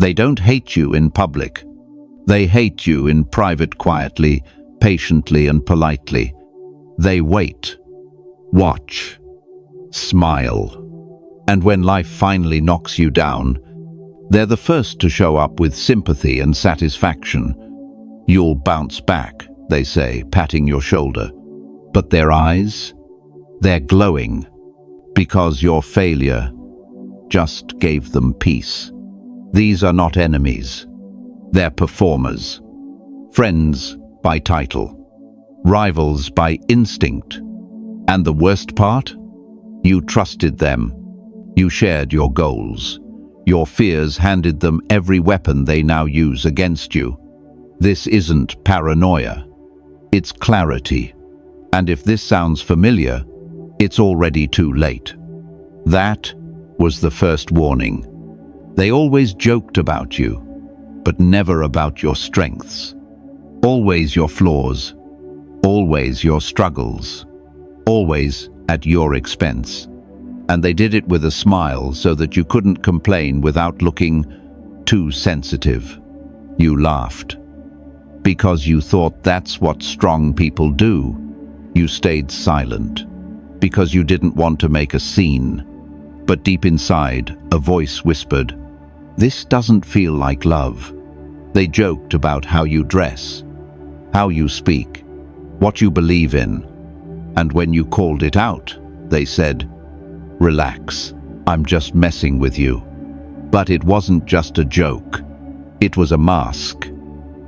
They don't hate you in public. They hate you in private quietly, patiently and politely. They wait, watch, smile. And when life finally knocks you down, they're the first to show up with sympathy and satisfaction. You'll bounce back, they say, patting your shoulder. But their eyes, they're glowing, because your failure just gave them peace. These are not enemies. They're performers. Friends by title. Rivals by instinct. And the worst part? You trusted them. You shared your goals. Your fears handed them every weapon they now use against you. This isn't paranoia. It's clarity. And if this sounds familiar, it's already too late. That was the first warning. They always joked about you, but never about your strengths. Always your flaws. Always your struggles. Always at your expense. And they did it with a smile so that you couldn't complain without looking too sensitive. You laughed. Because you thought that's what strong people do. You stayed silent. Because you didn't want to make a scene. But deep inside, a voice whispered, "This doesn't feel like love." They joked about how you dress, how you speak, what you believe in. And when you called it out, they said, "Relax, I'm just messing with you." But it wasn't just a joke. It was a mask,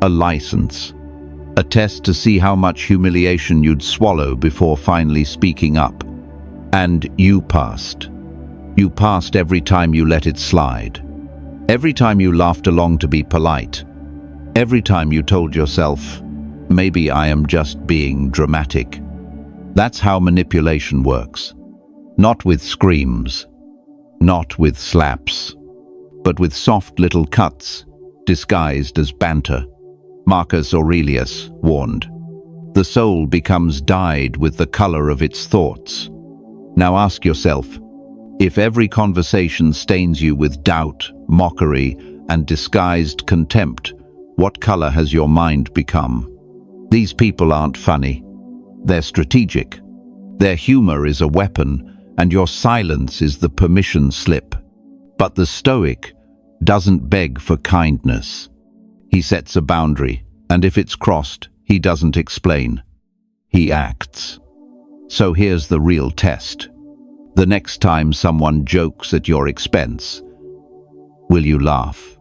a license, a test to see how much humiliation you'd swallow before finally speaking up. And you passed. You passed every time you let it slide. Every time you laughed along to be polite. Every time you told yourself, maybe I am just being dramatic. That's how manipulation works. Not with screams, not with slaps, but with soft little cuts disguised as banter. Marcus Aurelius warned, "The soul becomes dyed with the color of its thoughts." Now ask yourself, if every conversation stains you with doubt, mockery, and disguised contempt, what color has your mind become? These people aren't funny. They're strategic. Their humor is a weapon, and your silence is the permission slip. But the Stoic doesn't beg for kindness. He sets a boundary, and if it's crossed, he doesn't explain. He acts. So here's the real test. The next time someone jokes at your expense, will you laugh?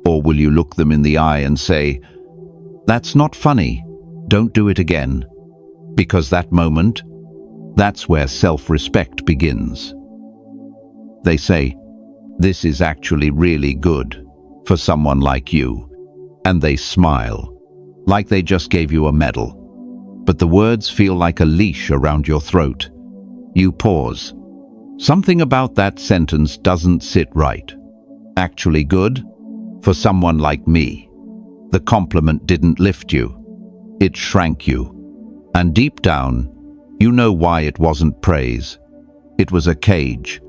Or will you look them in the eye and say, "That's not funny, don't do it again"? Because that moment, that's where self-respect begins. They say, "This is actually really good for someone like you." And they smile, like they just gave you a medal. But the words feel like a leash around your throat. You pause. Something about that sentence doesn't sit right. Actually good? For someone like me. The compliment didn't lift you. It shrank you. And deep down, you know why it wasn't praise. It was a cage.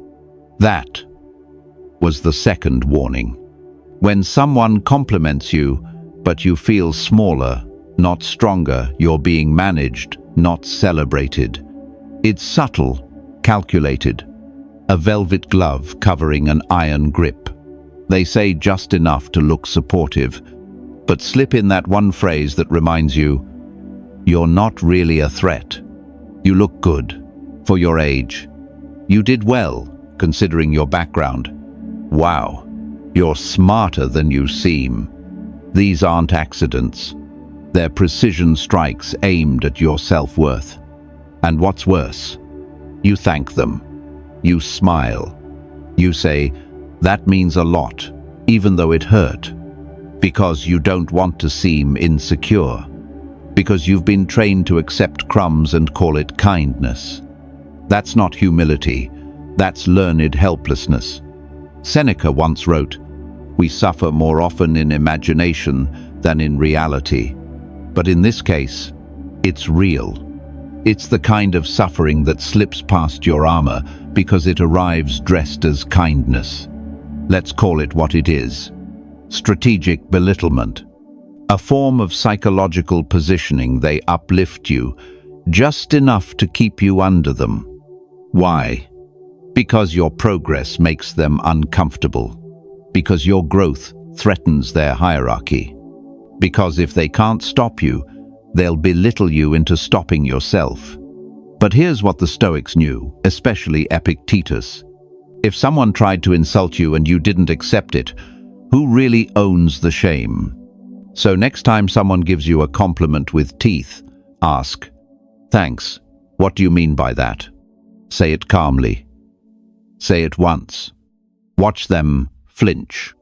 That was the second warning. When someone compliments you, but you feel smaller, not stronger, you're being managed, not celebrated. It's subtle, calculated. A velvet glove covering an iron grip. They say just enough to look supportive, but slip in that one phrase that reminds you, you're not really a threat. You look good, for your age. You did well, considering your background. Wow, you're smarter than you seem. These aren't accidents. They're precision strikes aimed at your self-worth. And what's worse, you thank them. You smile. You say, "That means a lot, even though it hurt." Because you don't want to seem insecure. Because you've been trained to accept crumbs and call it kindness. That's not humility. That's learned helplessness. Seneca once wrote, "We suffer more often in imagination than in reality." But in this case, it's real. It's the kind of suffering that slips past your armor because it arrives dressed as kindness. Let's call it what it is. strategic belittlement. A form of psychological positioning. They uplift you just enough to keep you under them. Why? Because your progress makes them uncomfortable. Because your growth threatens their hierarchy. Because if they can't stop you, they'll belittle you into stopping yourself. But here's what the Stoics knew, especially Epictetus. If someone tried to insult you and you didn't accept it, who really owns the shame? So next time someone gives you a compliment with teeth, ask, "Thanks, what do you mean by that?" Say it calmly. Say it once. Watch them flinch,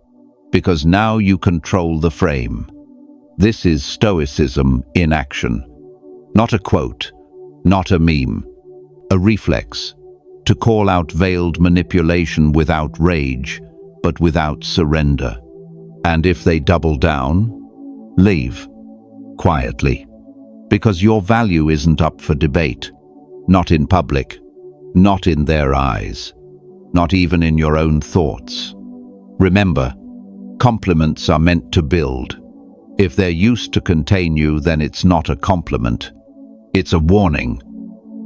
because now you control the frame. This is Stoicism in action. Not a quote, not a meme, a reflex, to call out veiled manipulation without rage, but without surrender. And if they double down, leave, quietly, because your value isn't up for debate, not in public, not in their eyes, not even in your own thoughts. Remember, compliments are meant to build. If they're used to contain you, then it's not a compliment. It's a warning,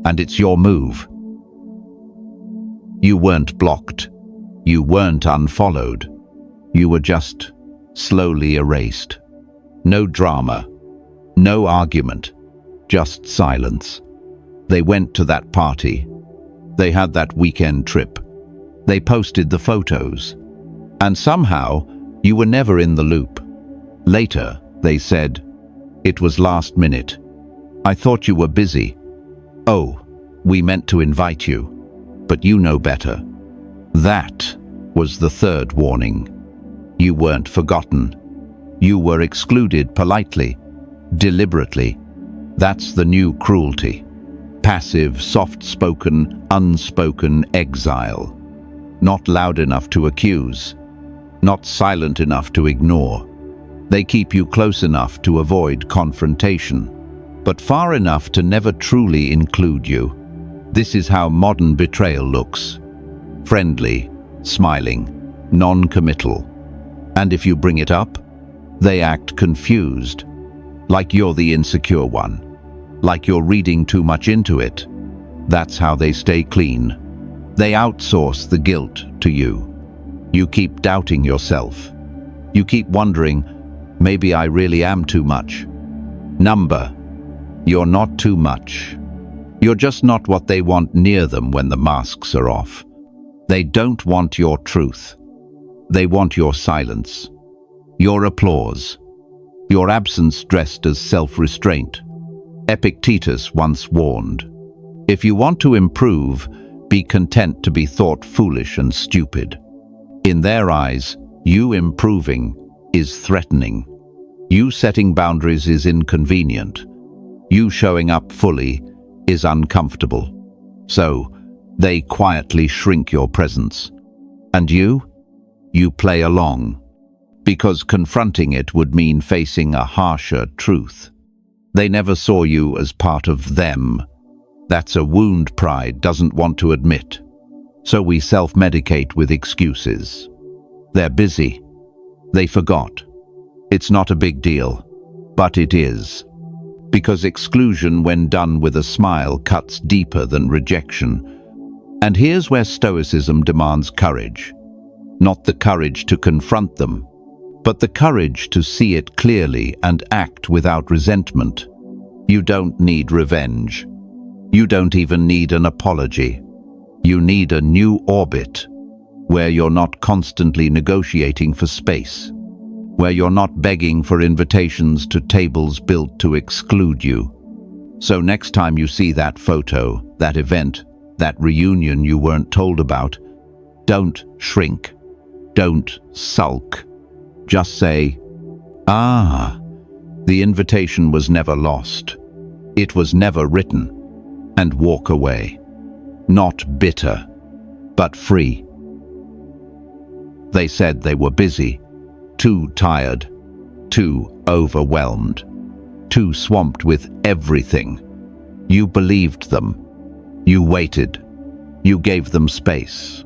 and it's your move. You weren't blocked. You weren't unfollowed. You were just slowly erased. No drama, no argument, just silence. They went to that party. They had that weekend trip. They posted the photos. And somehow, you were never in the loop. Later, they said, "It was last minute. I thought you were busy. Oh, we meant to invite you, but you know better." That was the third warning. You weren't forgotten. You were excluded politely, deliberately. That's the new cruelty. Passive, soft-spoken, unspoken exile. Not loud enough to accuse. Not silent enough to ignore. They keep you close enough to avoid confrontation, but far enough to never truly include you. This is how modern betrayal looks. Friendly, smiling, non-committal. And if you bring it up, they act confused, like you're the insecure one, like you're reading too much into it. That's how they stay clean. They outsource the guilt to you. You keep doubting yourself. You keep wondering, maybe I really am too much. Number, you're not too much. You're just not what they want near them when the masks are off. They don't want your truth. They want your silence, your applause, your absence dressed as self-restraint. Epictetus once warned, "If you want to improve, be content to be thought foolish and stupid." In their eyes, you improving is threatening. You setting boundaries is inconvenient. You showing up fully is uncomfortable. So, they quietly shrink your presence. And you play along, because confronting it would mean facing a harsher truth. They never saw you as part of them. That's a wound pride doesn't want to admit. So we self-medicate with excuses. They're busy. They forgot. It's not a big deal, but it is. Because exclusion, when done with a smile, cuts deeper than rejection. And here's where Stoicism demands courage. Not the courage to confront them, but the courage to see it clearly and act without resentment. You don't need revenge. You don't even need an apology. You need a new orbit, where you're not constantly negotiating for space, where you're not begging for invitations to tables built to exclude you. So next time you see that photo, that event, that reunion you weren't told about, don't shrink. Don't sulk. Just say, "Ah, the invitation was never lost. It was never written," and walk away. Not bitter, but free. They said they were busy, too tired, too overwhelmed, too swamped with everything. You believed them. You waited. You gave them space.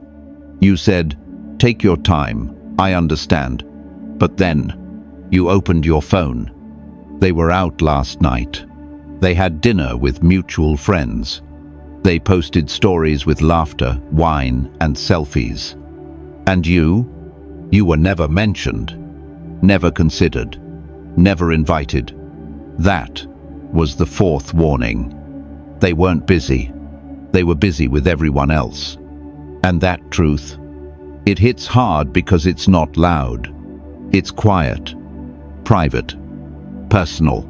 You said, "Take your time, I understand." But then, you opened your phone. They were out last night. They had dinner with mutual friends. They posted stories with laughter, wine, and selfies. And you were never mentioned, never considered, never invited. That was the fourth warning. They weren't busy. They were busy with everyone else. And that truth, it hits hard because it's not loud. It's quiet, private, personal.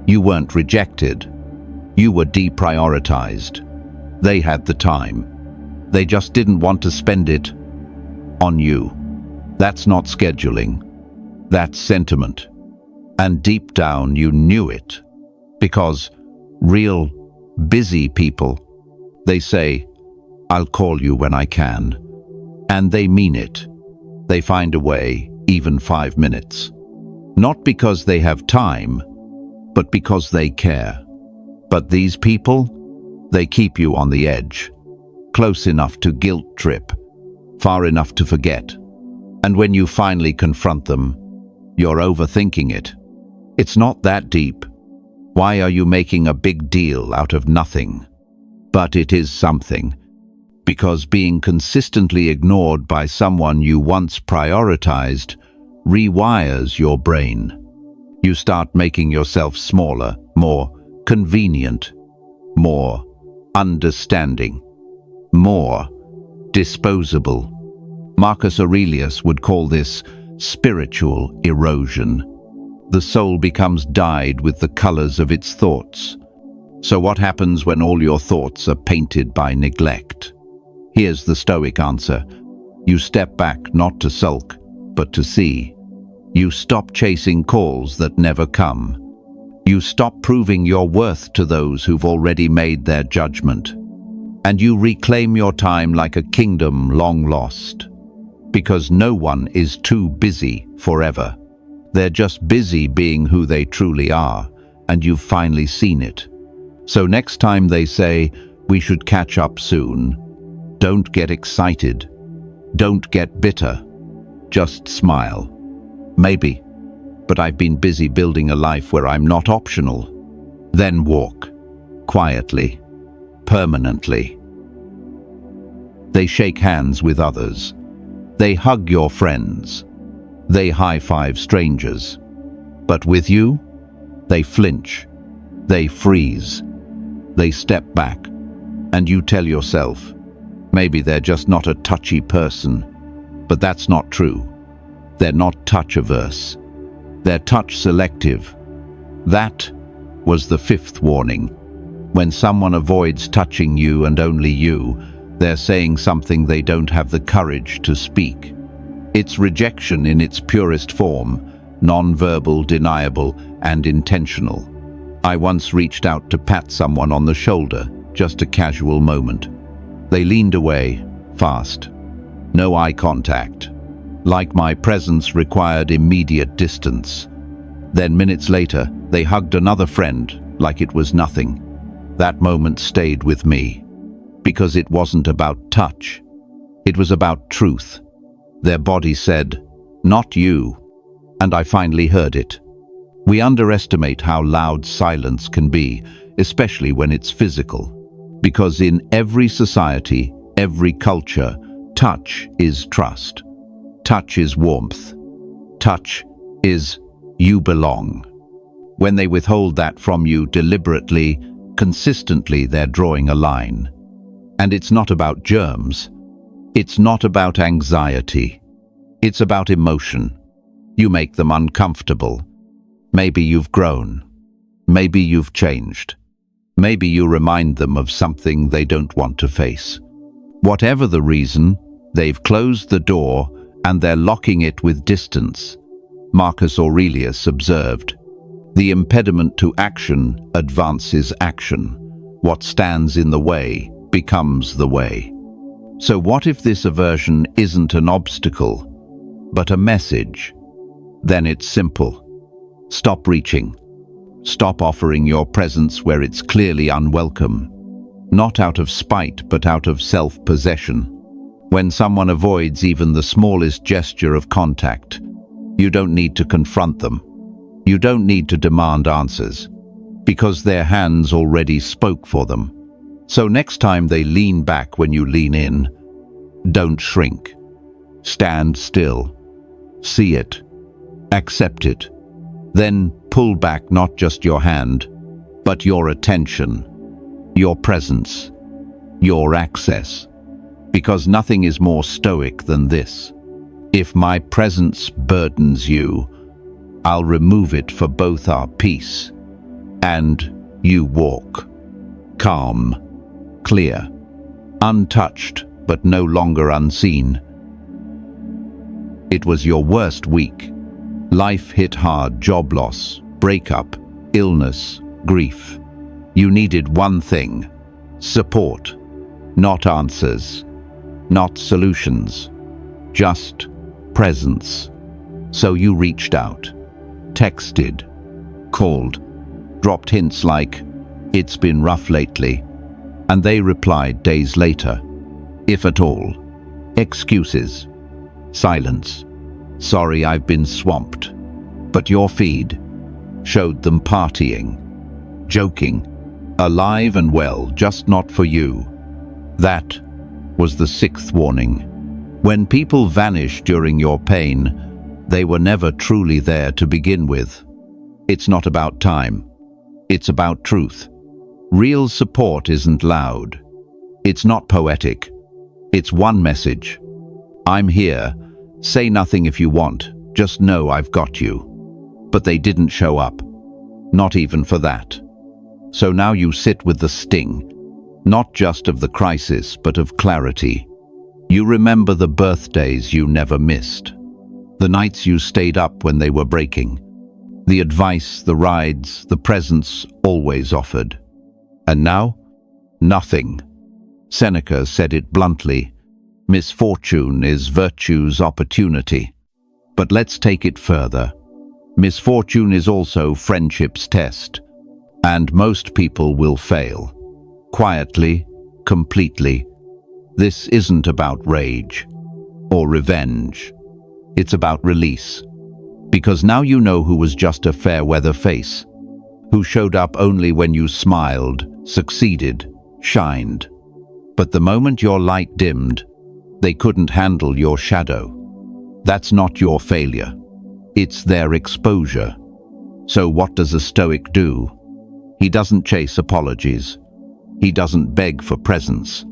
You weren't rejected. You were deprioritized. They had the time. They just didn't want to spend it on you. That's not scheduling. That's sentiment. And deep down you knew it. Because real, busy people, they say, "I'll call you when I can." And they mean it. They find a way, even 5 minutes. Not because they have time, but because they care. But these people, they keep you on the edge, close enough to guilt trip, far enough to forget. And when you finally confront them, you're overthinking it. It's not that deep. Why are you making a big deal out of nothing? But it is something. Because being consistently ignored by someone you once prioritized rewires your brain. You start making yourself smaller, more convenient, more understanding, more disposable. Marcus Aurelius would call this spiritual erosion. The soul becomes dyed with the colors of its thoughts. So what happens when all your thoughts are painted by neglect? Here's the Stoic answer. You step back not to sulk, but to see. You stop chasing calls that never come. You stop proving your worth to those who've already made their judgment. And you reclaim your time like a kingdom long lost. Because no one is too busy forever. They're just busy being who they truly are, and you've finally seen it. So next time they say, "We should catch up soon," don't get excited. Don't get bitter. Just smile. Maybe, but I've been busy building a life where I'm not optional. Then walk. Quietly. Permanently. They shake hands with others. They hug your friends. They high-five strangers. But with you, they flinch. They freeze. They step back. And you tell yourself, maybe they're just not a touchy person. But that's not true. They're not touch-averse. They're touch-selective. That was the fifth warning. When someone avoids touching you and only you, they're saying something they don't have the courage to speak. It's rejection in its purest form, non-verbal, deniable, and intentional. I once reached out to pat someone on the shoulder, just a casual moment. They leaned away, fast. No eye contact. Like my presence required immediate distance. Then minutes later, they hugged another friend like it was nothing. That moment stayed with me. Because it wasn't about touch. It was about truth. Their body said, "Not you." And I finally heard it. We underestimate how loud silence can be, especially when it's physical. Because in every society, every culture, touch is trust. Touch is warmth. Touch is you belong. When they withhold that from you deliberately, consistently, they're drawing a line. And it's not about germs. It's not about anxiety. It's about emotion. You make them uncomfortable. Maybe you've grown. Maybe you've changed. Maybe you remind them of something they don't want to face. Whatever the reason, they've closed the door and they're locking it with distance. Marcus Aurelius observed, "The impediment to action advances action. What stands in the way becomes the way." So what if this aversion isn't an obstacle, but a message? Then it's simple. Stop reaching. Stop offering your presence where it's clearly unwelcome. Not out of spite, but out of self-possession. When someone avoids even the smallest gesture of contact, You don't need to confront them. You don't need to demand answers, because their hands already spoke for them. So next time they lean back when you lean in, don't shrink. Stand still. See it. Accept it. Then pull back not just your hand, but your attention, your presence, your access. Because nothing is more stoic than this. If my presence burdens you, I'll remove it for both our peace. And you walk. Calm, clear, untouched, but no longer unseen. It was your worst week. Life hit hard, job loss, breakup, illness, grief. You needed one thing: support, not answers, not solutions, just presence. So you reached out, texted, called, dropped hints like, "It's been rough lately," and they replied days later, if at all. Excuses, silence, "Sorry, I've been swamped." But your feed showed them partying, joking, alive and well, just not for you. That was the sixth warning. When people vanish during your pain, they were never truly there to begin with. It's not about time. It's about truth. Real support isn't loud. It's not poetic. It's one message. I'm here. Say nothing if you want. Just know I've got you. But they didn't show up. Not even for that. So now you sit with the sting, not just of the crisis, but of clarity. You remember the birthdays you never missed. The nights you stayed up when they were breaking. The advice, the rides, the presence always offered. And now, nothing. Seneca said it bluntly. Misfortune is virtue's opportunity. But let's take it further. Misfortune is also friendship's test. And most people will fail. Quietly, completely. This isn't about rage or revenge. It's about release. Because now you know who was just a fair-weather face, who showed up only when you smiled, succeeded, shined. But the moment your light dimmed, they couldn't handle your shadow. That's not your failure. It's their exposure. So what does a Stoic do? He doesn't chase apologies. He doesn't beg for presence.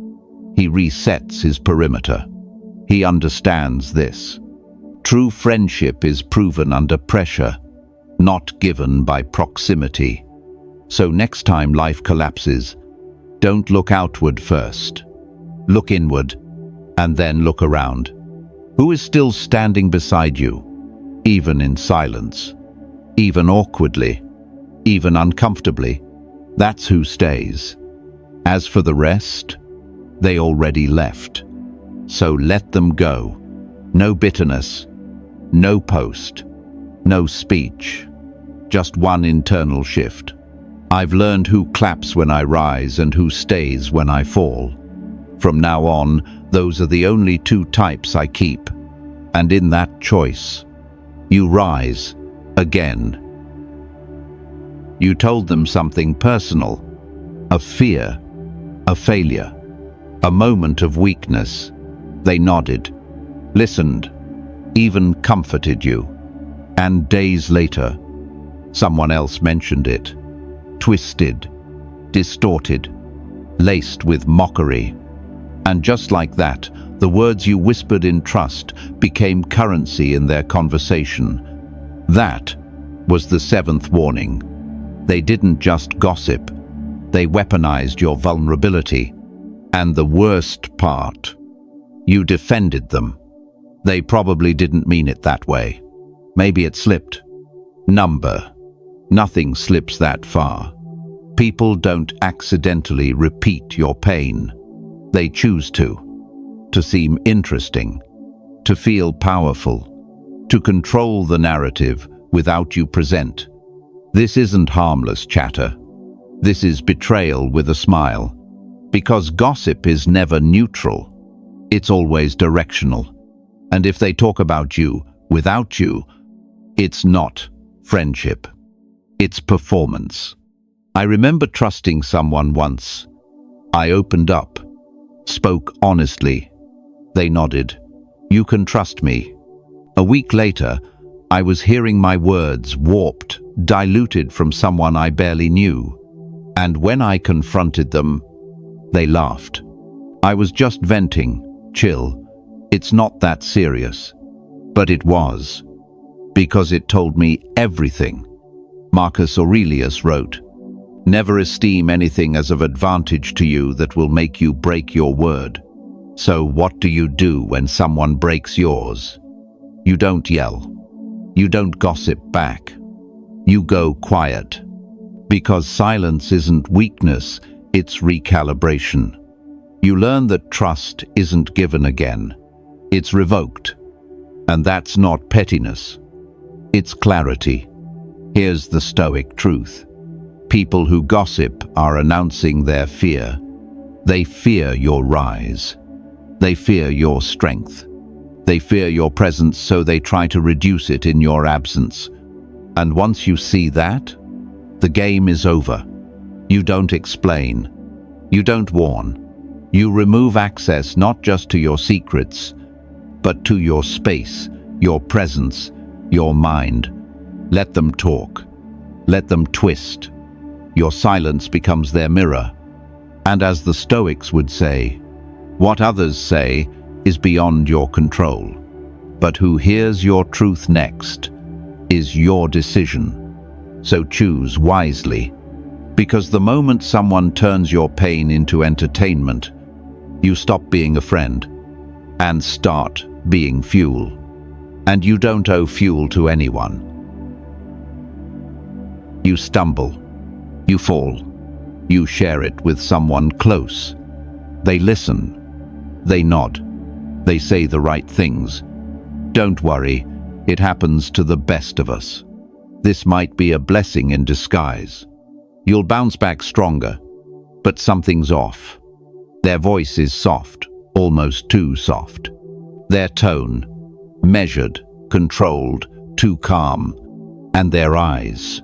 He resets his perimeter. He understands this. True friendship is proven under pressure, not given by proximity. So next time life collapses, don't look outward first. Look inward, and then look around. Who is still standing beside you, even in silence, even awkwardly, even uncomfortably? That's who stays. As for the rest, they already left. So let them go. No bitterness, no post, no speech, just one internal shift. I've learned who claps when I rise and who stays when I fall. From now on, those are the only two types I keep. And in that choice, you rise again. You told them something personal, a fear, a failure, a moment of weakness. They nodded, listened, even comforted you. And days later, someone else mentioned it, twisted, distorted, laced with mockery. And just like that, the words you whispered in trust became currency in their conversation. That was the seventh warning. They didn't just gossip. They weaponized your vulnerability. And the worst part, you defended them. They probably didn't mean it that way. Maybe it slipped. Nothing slips that far. People don't accidentally repeat your pain. They choose to seem interesting, to feel powerful, to control the narrative without you present. This isn't harmless chatter. This is betrayal with a smile. Because gossip is never neutral. It's always directional. And if they talk about you, without you, It's not friendship. It's performance. I remember trusting someone once. I opened up, spoke honestly. They nodded. "You can trust me." A week later, I was hearing my words warped, diluted from someone I barely knew. And when I confronted them, they laughed. I was just venting. Chill. It's not that serious. But it was. Because it told me everything. Marcus Aurelius wrote, "Never esteem anything as of advantage to you that will make you break your word." So what do you do when someone breaks yours? You don't yell. You don't gossip back. You go quiet. Because silence isn't weakness, it's recalibration. You learn that trust isn't given again. It's revoked. And that's not pettiness. It's clarity. Here's the Stoic truth. People who gossip are announcing their fear. They fear your rise. They fear your strength. They fear your presence, so they try to reduce it in your absence. And once you see that, the game is over. You don't explain. You don't warn. You remove access not just to your secrets, but to your space, your presence, your mind. Let them talk. Let them twist. Your silence becomes their mirror. And as the Stoics would say, what others say is beyond your control. But who hears your truth next is your decision. So choose wisely. Because the moment someone turns your pain into entertainment, you stop being a friend and start being fuel. And you don't owe fuel to anyone. You stumble. You fall. You share it with someone close. They listen. They nod. They say the right things. Don't worry, it happens to the best of us. This might be a blessing in disguise. You'll bounce back stronger, but something's off. Their voice is soft, almost too soft. Their tone, measured, controlled, too calm. And their eyes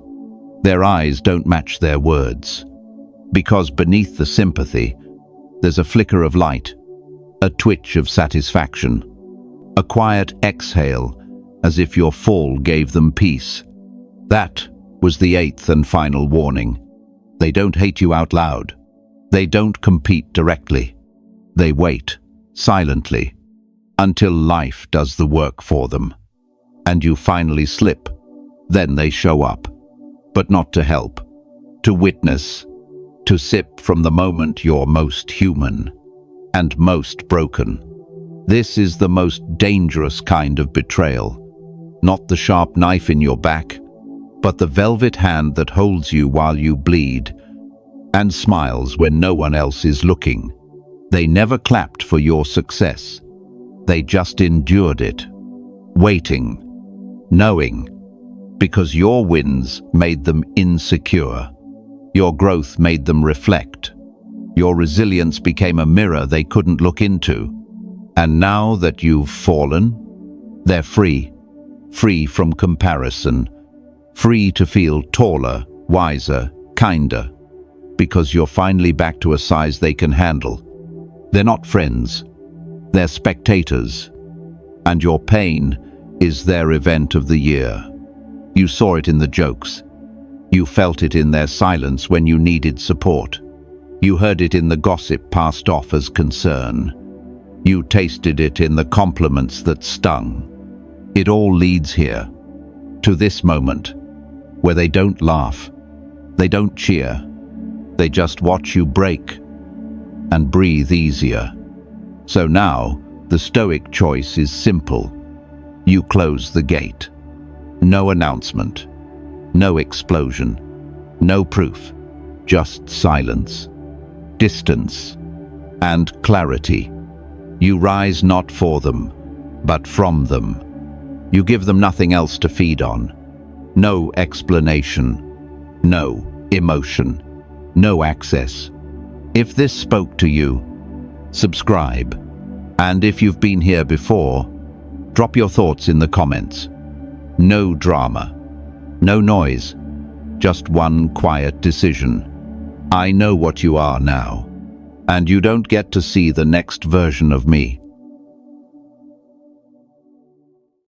don't match their words. Because beneath the sympathy, there's a flicker of light, a twitch of satisfaction, a quiet exhale, as if your fall gave them peace. That was the eighth and final warning. They don't hate you out loud. They don't compete directly. They wait, silently, until life does the work for them. And you finally slip. Then they show up. But not to help, to witness, to sip from the moment you're most human and most broken. This is the most dangerous kind of betrayal. Not the sharp knife in your back, but the velvet hand that holds you while you bleed and smiles when no one else is looking. They never clapped for your success. They just endured it, waiting, knowing, because your wins made them insecure. Your growth made them reflect. Your resilience became a mirror they couldn't look into. And now that you've fallen, they're free. Free from comparison. Free to feel taller, wiser, kinder. Because you're finally back to a size they can handle. They're not friends. They're spectators. And your pain is their event of the year. You saw it in the jokes. You felt it in their silence when you needed support. You heard it in the gossip passed off as concern. You tasted it in the compliments that stung. It all leads here, to this moment, where they don't laugh, they don't cheer, they just watch you break and breathe easier. So now, the Stoic choice is simple. You close the gate. No announcement, no explosion, no proof, just silence, distance, and clarity. You rise not for them, but from them. You give them nothing else to feed on. No explanation, no emotion, no access. If this spoke to you, subscribe. And if you've been here before, drop your thoughts in the comments. No drama. No noise. Just one quiet decision. I know what you are now. And you don't get to see the next version of me.